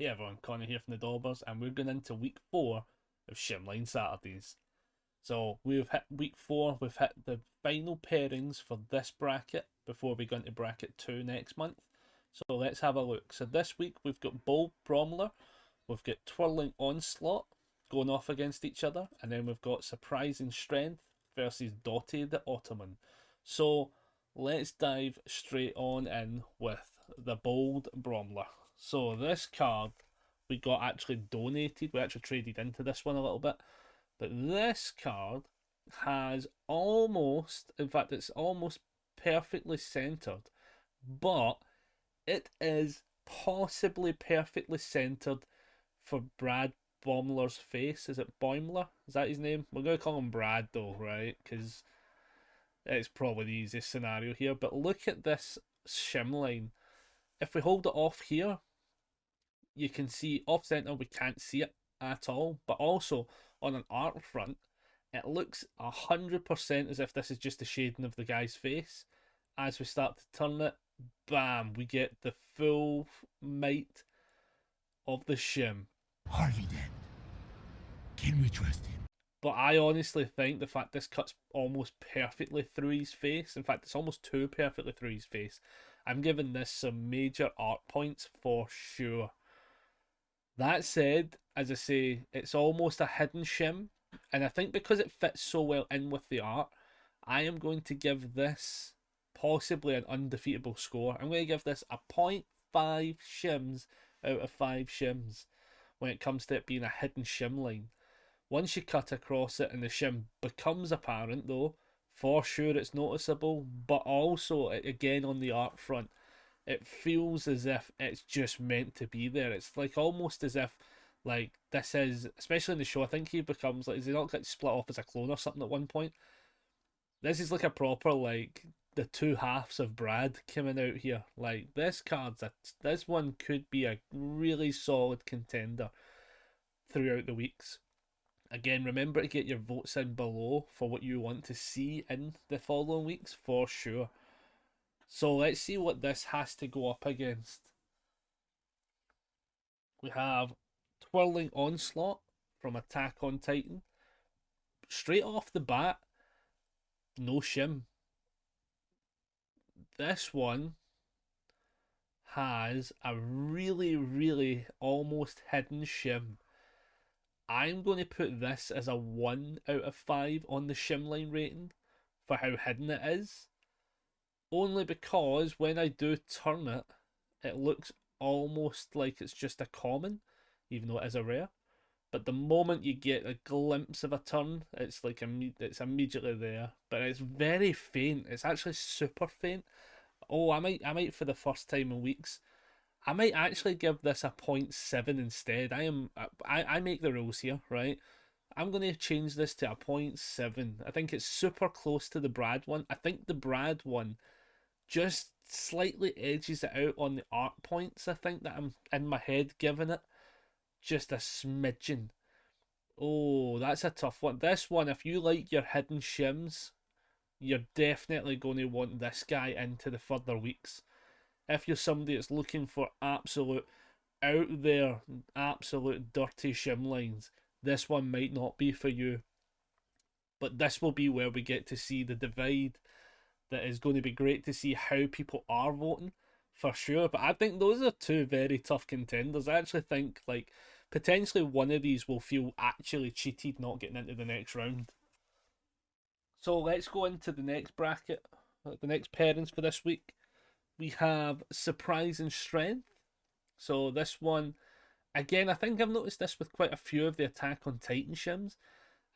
Hey everyone, Connor here from the Daubers, and we're going into week 4 of Shim-Line Saturdays. So we've hit week 4, we've hit the final pairings for this bracket before we go into bracket 2 next month. So let's have a look. So this week we've got Boimler, we've got Twirling Onslaught going off against each other, and then we've got Surprising Strength versus Doty the Automaton. So let's dive straight on in with the bold Bromler. So this card we got actually donated. We actually traded into this one a little bit. But this card has almost, in fact, it's almost perfectly centered. But it is possibly perfectly centered for Brad Boimler's face. Is it Boimler? Is that his name? We're going to call him Brad though, right? Because it's probably the easiest scenario here. But look at this shim line. If we hold it off here, you can see off center we can't see it at all, but also on an art front it looks 100% as if this is just a shading of the guy's face. As we start to turn it, bam, we get the full might of the shim. Harvey dead. Can we trust him? But I honestly think the fact this cuts almost perfectly through his face, in fact it's almost too perfectly through his face, I'm giving this some major art points for sure. That said, as I say, it's almost a hidden shim, and I think because it fits so well in with the art, I am going to give this possibly an undefeatable score. I'm going to give this a 0.5 shims out of 5 shims when it comes to it being a hidden shim line. Once you cut across it and the shim becomes apparent though, for sure it's noticeable, but also, again on the art front, it feels as if it's just meant to be there. It's like almost as if like this is, especially in the show, I think he becomes like, is he not like split off as a clone or something at one point? This is like a proper like the two halves of Brad coming out here. Like this this one could be a really solid contender throughout the weeks. Again, remember to get your votes in below for what you want to see in the following weeks for sure. So let's see what this has to go up against. We have Twirling Onslaught from Attack on Titan. Straight off the bat, no shim. This one has a really almost hidden shim. I'm going to put this as a 1 out of 5 on the shim line rating for how hidden it is. Only because when I do turn it, it looks almost like it's just a common, even though it is a rare. But the moment you get a glimpse of a turn, it's like it's immediately there. But it's very faint. It's actually super faint. Oh, I might for the first time in weeks, I might actually give this a 0.7 instead. I make the rules here, right? I'm going to change this to a 0.7. I think it's super close to the Brad one. I think the Brad one just slightly edges it out on the art points. I think that I'm in my head giving it just a smidgen. Oh, that's a tough one. This one, if you like your hidden shims, you're definitely going to want this guy into the further weeks. If you're somebody that's looking for absolute out there, absolute dirty shim lines, this one might not be for you. But this will be where we get to see the divide. That is going to be great to see how people are voting for sure. But I think those are two very tough contenders. I actually think like potentially one of these will feel actually cheated not getting into the next round. So let's go into the next bracket, the next pairings for this week. We have Surprising Strength. So this one, again, I think I've noticed this with quite a few of the Attack on Titan shims.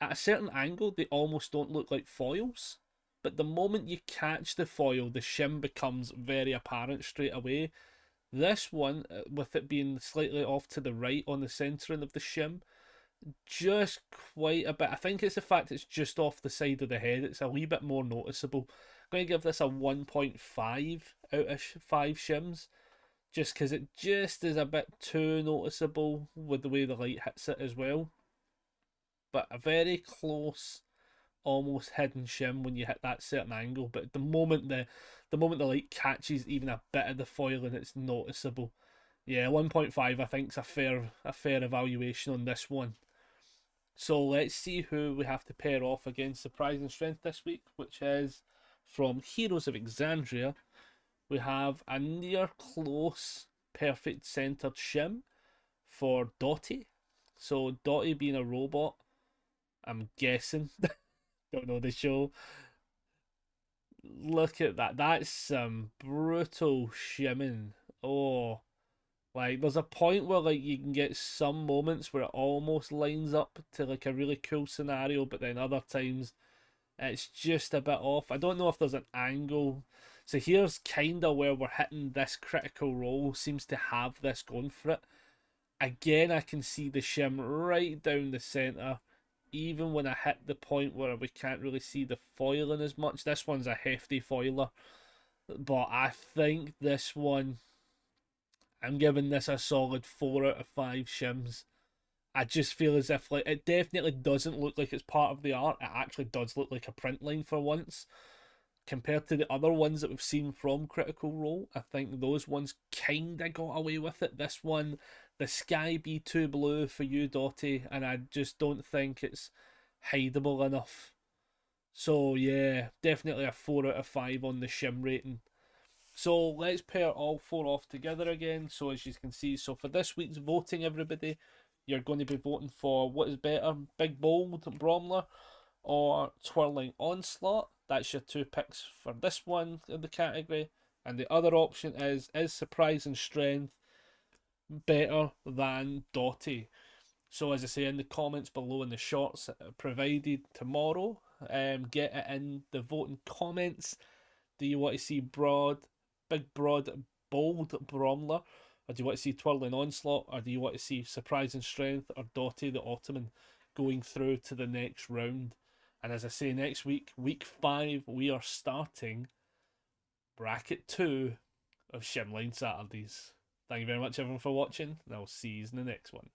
At a certain angle, they almost don't look like foils. But the moment you catch the foil, the shim becomes very apparent straight away. This one, with it being slightly off to the right on the centering of the shim, just quite a bit. I think it's the fact it's just off the side of the head. It's a wee bit more noticeable. I'm going to give this a 1.5 out of 5 shims. Just because it just is a bit too noticeable with the way the light hits it as well. But a very close, almost hidden shim when you hit that certain angle. But the moment the light catches even a bit of the foil and it's noticeable. Yeah, 1.5 I think is a fair evaluation on this one. So let's see who we have to pair off against Surprising Strength this week, which is from Heroes of Exandria. We have a near close perfect centered Shim for Doty. So Doty being a robot, I'm guessing. Don't know the show. Look at that. That's some brutal shimming. Oh, like there's a point where like you can get some moments where it almost lines up to like a really cool scenario, but then other times it's just a bit off. I don't know if there's an angle. So here's kinda where we're hitting this critical role. Seems to have this going for it. Again, I can see the shim right down the centre. Even when I hit the point where we can't really see the foiling as much. This one's a hefty foiler. But I think this one, I'm giving this a solid 4 out of 5 shims. I just feel as if like it definitely doesn't look like it's part of the art. It actually does look like a print line for once. Compared to the other ones that we've seen from Critical Role, I think those ones kinda got away with it. This one, the sky be too blue for you, Doty, and I just don't think it's hideable enough. So yeah, definitely a 4 out of 5 on the shim rating. So let's pair all four off together again. So as you can see, so for this week's voting, everybody, you're going to be voting for what is better, Big Bold Bromler or Twirling Onslaught. That's your two picks for this one in the category. And the other option is Surprising Strength better than Doty? So as I say in the comments below in the shorts provided tomorrow, get it in the voting comments. Do you want to see big broad, bold Bromler, or do you want to see Twirling Onslaught, or do you want to see Surprising Strength or Doty the Ottoman going through to the next round? And as I say, next week, week 5, we are starting bracket 2 of Shim-Line Saturdays. Thank you very much everyone for watching, and I'll see you in the next one.